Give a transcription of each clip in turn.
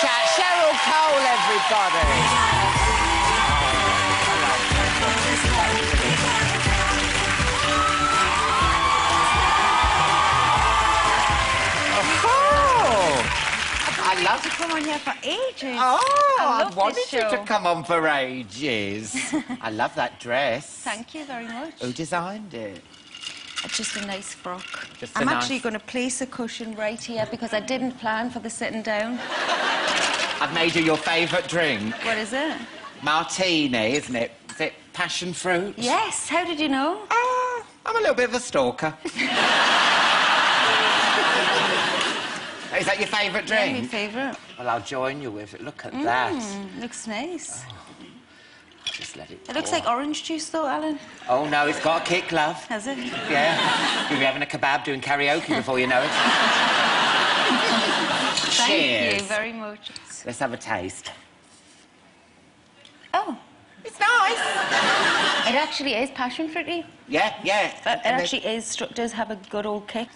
Chat. Cheryl Cole, everybody. I'd love to come on here for ages. Oh, I I wanted this you show. to come on for ages. I love that dress. Thank you very much. Who designed it? Just a nice frock. Just I'm a actually nice... going to place a cushion right here because I didn't plan for the sitting down. I've made you your favourite drink. What is it? Martini, isn't it? Is it passion fruit? Yes. How did you know? I'm a little bit of a stalker. Is that your favourite drink? Yeah, my favourite. Well, I'll join you with it. Look at that. Looks nice. Oh, just let it pour. It looks like orange juice, though, Alan. Oh, no, it's got a kick, love. Has it? Yeah. You'll be having a kebab doing karaoke before you know it. Cheers. Thank you very much. Let's have a taste. Oh. It's nice. It actually is passion fruity. Yeah, yeah. But it actually does have a good old kick.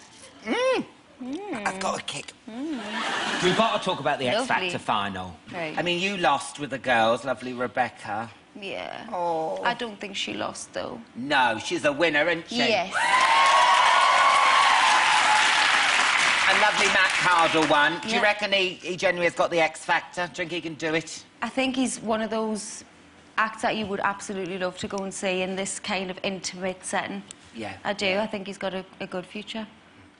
I've got a kick. We've got to talk about the X Factor final. Right. I mean, you lost with the girls, lovely Rebecca. Yeah. Oh. I don't think she lost, though. No, she's a winner, isn't she? Yes. And lovely Matt Cardle won. Do you Yeah. reckon he genuinely has got the X Factor? Do you think he can do it? I think he's one of those acts that you would absolutely love to go and see in this kind of intimate setting. Yeah. I do. I think he's got a good future.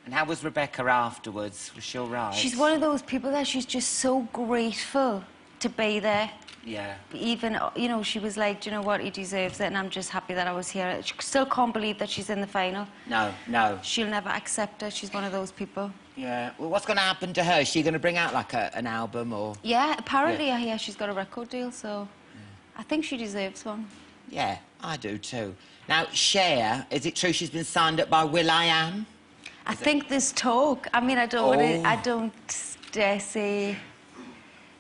And how was Rebecca afterwards? Was she all right? She's one of those people that she's just so grateful to be there. Yeah. Even, you know, she was like, do you know what, he deserves it, and I'm just happy that I was here. She still can't believe that she's in the final. No, no. She'll never accept it. She's one of those people. Yeah. Well, what's going to happen to her? Is she going to bring out, like, an album or...? Yeah, apparently, I hear she's got a record deal, so I think she deserves one. Yeah, I do too. Now, Cher, is it true she's been signed up by will.i.am? I think there's talk. I mean, I don't dare say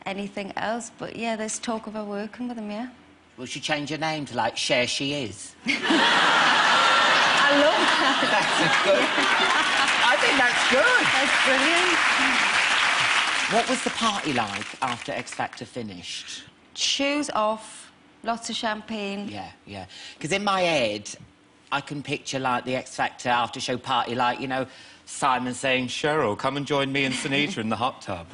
anything else, but yeah, there's talk of her working with him, yeah. Will she change her name to, like, Cher She Is? I love that. That's good. I think that's good. That's brilliant. What was the party like after X Factor finished? Shoes off, lots of champagne. Yeah, yeah. Because in my head, I can picture, like, the X Factor after-show party, like, you know, Simon saying, Cheryl, come and join me and Sunita in the hot tub.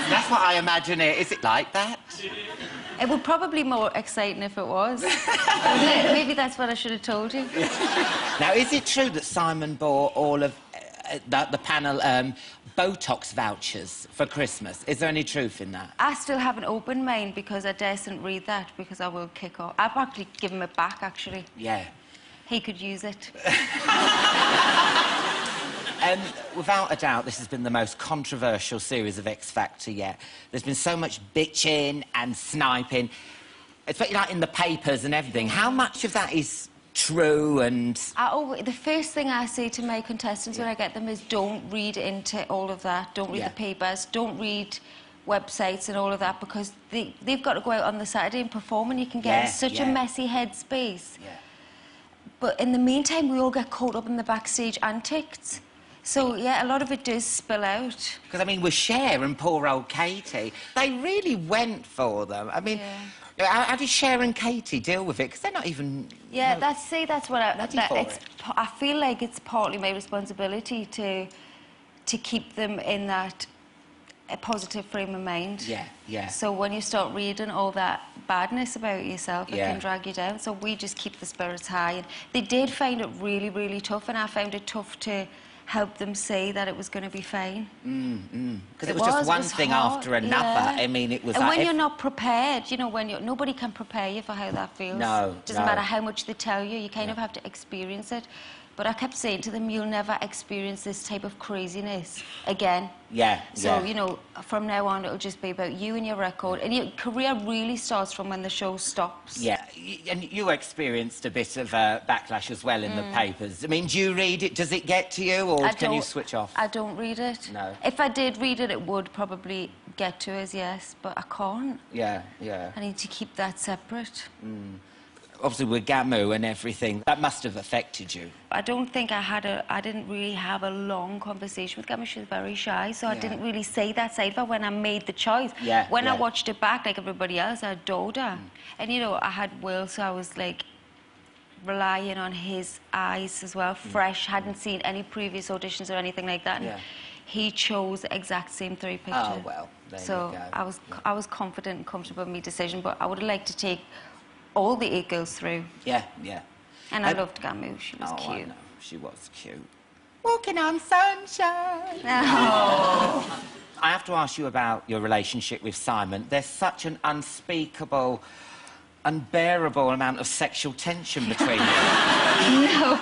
That's what I imagine it. Is it like that? It would probably be more exciting if it was. Maybe that's what I should have told you. Now, is it true that Simon bought all of the panel Botox vouchers for Christmas? Is there any truth in that? I still haven't opened mine because I daresn't read that because I will kick off. I've actually given it back, actually. Yeah. He could use it. Without a doubt, this has been the most controversial series of X Factor yet. There's been so much bitching and sniping, especially like in the papers and everything. How much of that is true and... The first thing I say to my contestants when I get them is don't read into all of that. Don't read the papers. Don't read websites and all of that because they've got to go out on the Saturday and perform and you can get in such a messy headspace. Yeah. But in the meantime, we all get caught up in the backstage antics. So, yeah, a lot of it does spill out. Because, I mean, with Cher and poor old Katie, they really went for them. I mean, how did Cher and Katie deal with it? Because they're not even... Yeah, that's what I feel like it's partly my responsibility to keep them in that a positive frame of mind. Yeah, yeah. So when you start reading all that badness about yourself, it can drag you down. So we just keep the spirits high. And they did find it really, really tough, and I found it tough to help them see that it was going to be fine. Because it was just one thing after another. Yeah. I mean, it was and like... when you're not prepared, you know, nobody can prepare you for how that feels. No, doesn't matter how much they tell you, you kind of have to experience it. But I kept saying to them, you'll never experience this type of craziness again. Yeah, So, you know, from now on, it'll just be about you and your record. And your career really starts from when the show stops. Yeah, and you experienced a bit of backlash as well in the papers. I mean, do you read it? Does it get to you, or can you switch off? I don't read it. No. If I did read it, it would probably get to us, yes, but I can't. Yeah, yeah. I need to keep that separate. obviously with Gamu and everything, that must have affected you. I don't think I didn't really have a long conversation with Gamu. She was very shy, so I didn't really say that side of her when I made the choice. When I watched it back, like everybody else, I adored her. And, you know, I had Will, so I was, like, relying on his eyes as well, fresh, hadn't seen any previous auditions or anything like that. And he chose the exact same 3 pictures. Oh, well, there you go. I was confident and comfortable in my decision, but I would have liked to take all the 8 girls through. Yeah, yeah. And I loved Gamu. She was cute. I know. She was cute. Walking on sunshine. Oh. I have to ask you about your relationship with Simon. There's such an unspeakable, unbearable amount of sexual tension between you. No.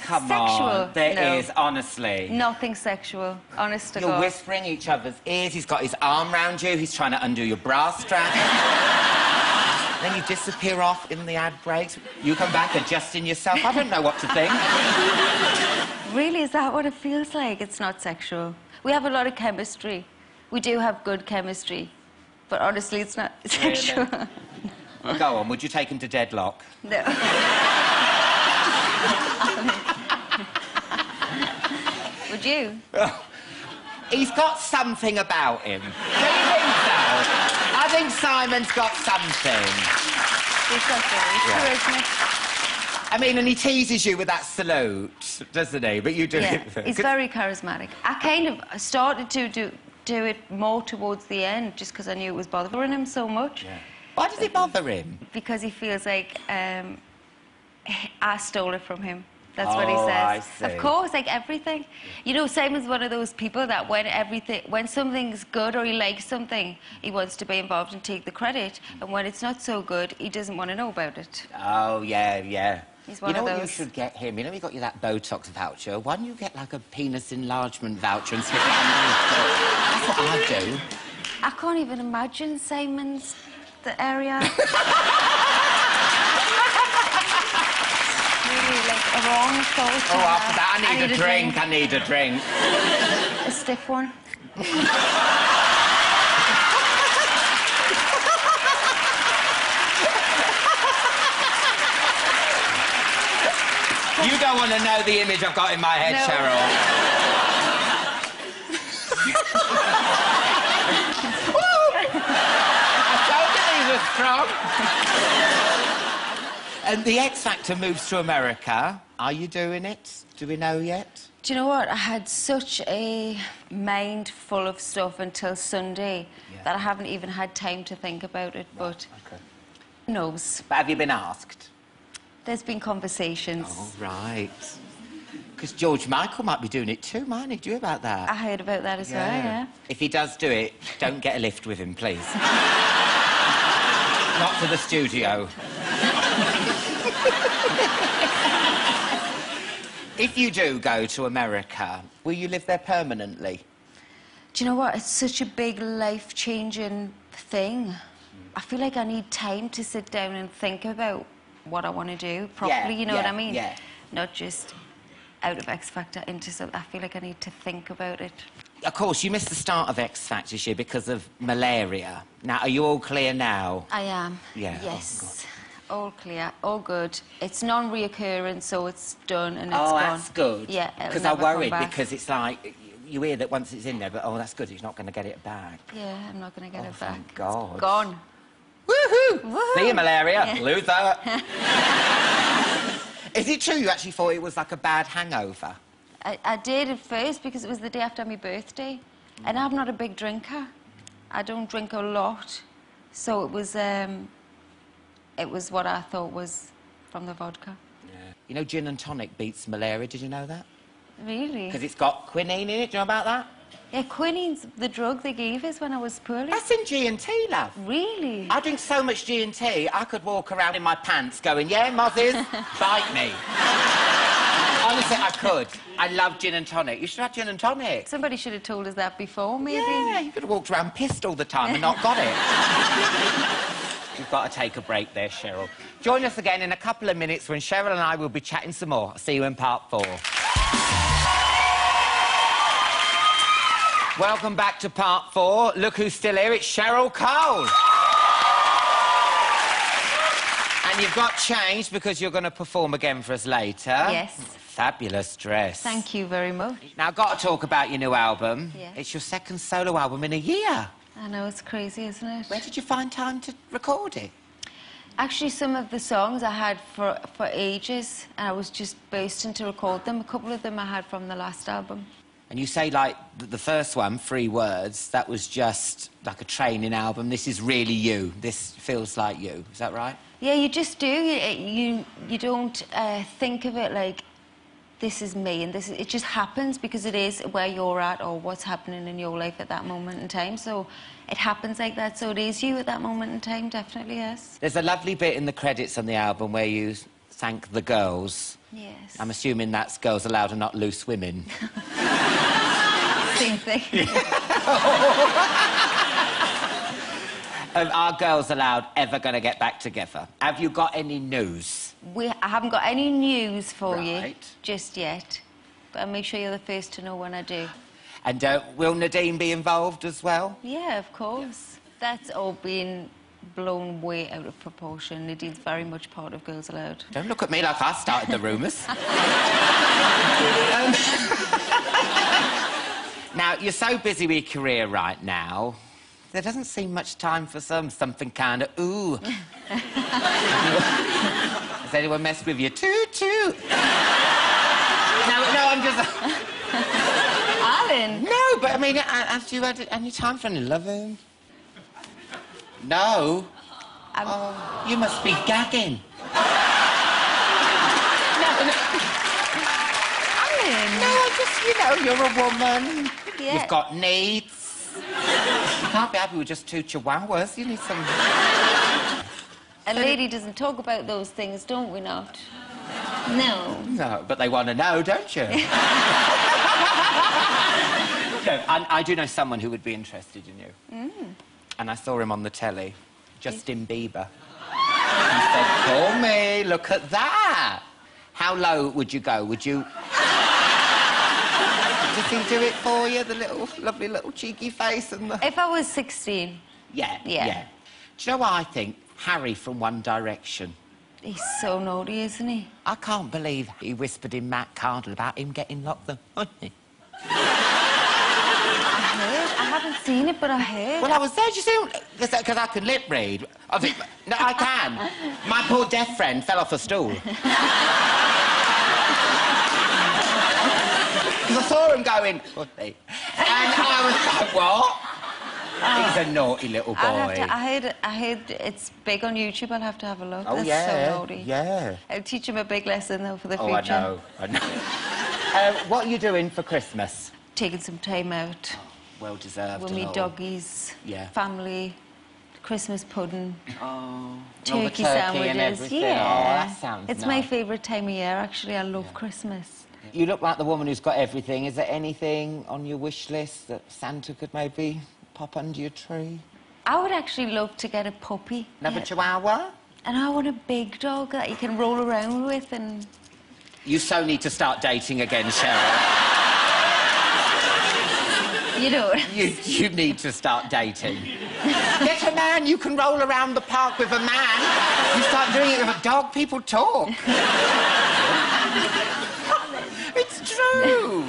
Come sexual? on. There No. is, honestly. Nothing sexual, honest to You're God. whispering each other's ears. He's got his arm round you. He's trying to undo your bra strap. Then you disappear off in the ad breaks. You come back adjusting yourself. I don't know what to think. Really, is that what it feels like? It's not sexual. We have a lot of chemistry. We do have good chemistry. But honestly, it's not sexual. Really? Go on, would you take him to deadlock? No. Would you? He's got something about him. Do you think so? I think Simon's got something. He's got charisma. I mean, and he teases you with that salute, doesn't he? But you do it. He's very charismatic. I kind of started to do it more towards the end, just because I knew it was bothering him so much. Yeah. Why does it bother him? Because he feels like I stole it from him. That's what he says. I see. Of course, like everything. You know, Simon's one of those people that when something's good or he likes something, he wants to be involved and take the credit. And when it's not so good, he doesn't want to know about it. Oh, yeah, yeah. He's one of what those. you should get him? You know, he got you that Botox voucher. Why don't you get, like, a penis enlargement voucher and stick it under his butt? That's what I'd do. I can't even imagine Simon's area. Really, like, a wrong photo. Oh, after that, I need a drink. I need a drink. A stiff one. You don't want to know the image I've got in my head, No. Cheryl. And the X Factor moves to America. Are you doing it? Do we know yet? Do you know what? I had such a mind full of stuff until Sunday that I haven't even had time to think about it, but who knows? But have you been asked? There's been conversations. Oh, right. Because George Michael might be doing it too, mightn't he? Do you hear about that? I heard about that as well, yeah. If he does do it, don't get a lift with him, please. Not to the studio. If you do go to America, will you live there permanently? Do you know what? It's such a big life-changing thing. I feel like I need time to sit down and think about what I want to do properly, you know what I mean? Yeah. Not just out of X Factor into something. I feel like I need to think about it. Of course, you missed the start of X Factor this year because of malaria. Now, are you all clear now? I am. Yeah. Yes. All clear, all good. It's non-reoccurring, so it's done and it's Oh, gone. that's good. Yeah, because I worried because it's like you hear that once it's in there, but oh, that's good. He's not going to get it back. Yeah, I'm not going to get it back. Thank God. It's gone. Woohoo! Woohoo! See you, malaria. Yeah. Loser. Is it true you actually thought it was like a bad hangover? I did at first because it was the day after my birthday, and I'm not a big drinker. I don't drink a lot, so it was what I thought was from the vodka. Yeah. You know, gin and tonic beats malaria. Did you know that? Really? Because it's got quinine in it. Do you know about that? Yeah, quinine's the drug they gave us when I was poorly. That's in G&T, love. Really? I drink so much G&T, I could walk around in my pants going, yeah, mozzies, bite me. Honestly, I could. I love gin and tonic. You should have gin and tonic. Somebody should have told us that before, maybe. Yeah, you could have walked around pissed all the time and not got it. We've got to take a break there, Cheryl. Join us again in a couple of minutes when Cheryl and I will be chatting some more. See you in part 4. Welcome back to part 4. Look who's still here. It's Cheryl Cole. And And you've got changed because you're going to perform again for us later. Yes. Fabulous dress. Thank you very much. Now, I've got to talk about your new album. Yeah. It's your second solo album in a year. I know, it's crazy, isn't it? Where did you find time to record it? Actually, some of the songs I had for ages, and I was just bursting to record them. A couple of them I had from the last album. And you say, like, the first one, 3 Words, that was just like a training album. This is really you. This feels like you. Is that right? Yeah, you just do. You don't think of it like, this is me, and it just happens because it is where you're at or what's happening in your life at that moment in time. So it happens like that. So it is you at that moment in time, definitely, yes. There's a lovely bit in the credits on the album where you thank the girls. Yes. I'm assuming that's Girls Aloud and not Loose Women. Same thing. Are Girls Aloud ever going to get back together? Have you got any news? I haven't got any news for you Right. just yet, but I'll make sure you're the first to know when I do. And will Nadine be involved as well? Yeah, of course. That's all been blown way out of proportion. Nadine's very much part of Girls Aloud. Don't look at me like I started the rumours. Now, you're so busy with your career right now, there doesn't seem much time for something kind of, ooh. Has anyone messed with you? Toot, toot. No, I'm just... Alan! No, but I mean, have you had any time for any loving? No? Oh, you must be gagging. Alan! No, I just, you're a woman. Yeah. You've got needs. You can't be happy with just 2 chihuahuas. You need some... A lady doesn't talk about those things, don't we not? No. No, but they want to know, don't you? No, I do know someone who would be interested in you. And I saw him on the telly. Justin Bieber. He said, call me, look at that. How low would you go? Would you... Does he do it for you, the lovely little cheeky face and the... If I was 16... Yeah. Yeah. Do you know what I think? Harry from One Direction. He's so naughty, isn't he? I can't believe he whispered in Matt Cardle about him getting locked up. I haven't seen it, but I heard. Well, I was there. Did you see? Because I can lip read. No, I can. My poor deaf friend fell off a stool. I saw him going, and I was like, what? He's a naughty little boy. I heard it's big on YouTube. I'll have to have a look. Oh, That's yeah, so naughty. yeah. I'll teach him a big lesson, though, for the Oh, future. I know. What are you doing for Christmas? Taking some time out. Well deserved. With and me all. doggies, Yeah. family, Christmas pudding, Oh, all the turkey turkey sandwiches. and everything. Yeah. Oh, that sounds It's nice. my favourite time of year, actually. I love Christmas. You look like the woman who's got everything. Is there anything on your wish list that Santa could maybe pop under your tree? I would actually love to get a puppy. Another chihuahua? And I want a big dog that you can roll around with and... You so need to start dating again, Cheryl. You know... You need to start dating. Get a man you can roll around the park with a man. You start doing it with a dog, people talk. It's true.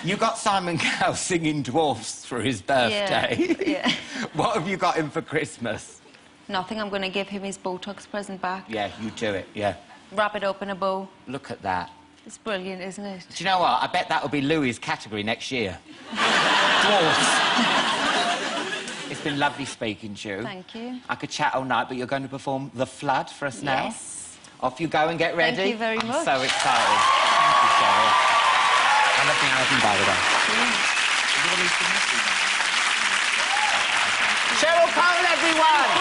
You got Simon Cowell singing Dwarfs for his birthday. Yeah. What have you got him for Christmas? Nothing. I'm going to give him his Botox present back. Yeah, you do it, yeah. Wrap it up in a bow. Look at that. It's brilliant, isn't it? Do you know what? I bet that'll be Louis' category next year. Dwarfs. It's been lovely speaking to you. Thank you. I could chat all night, but you're going to perform The Flood for us now. Yes. Off you go and get ready. Thank you very much. I'm so excited. Thank you, Cheryl. I love the album, by the way. Cheryl Cole, everyone!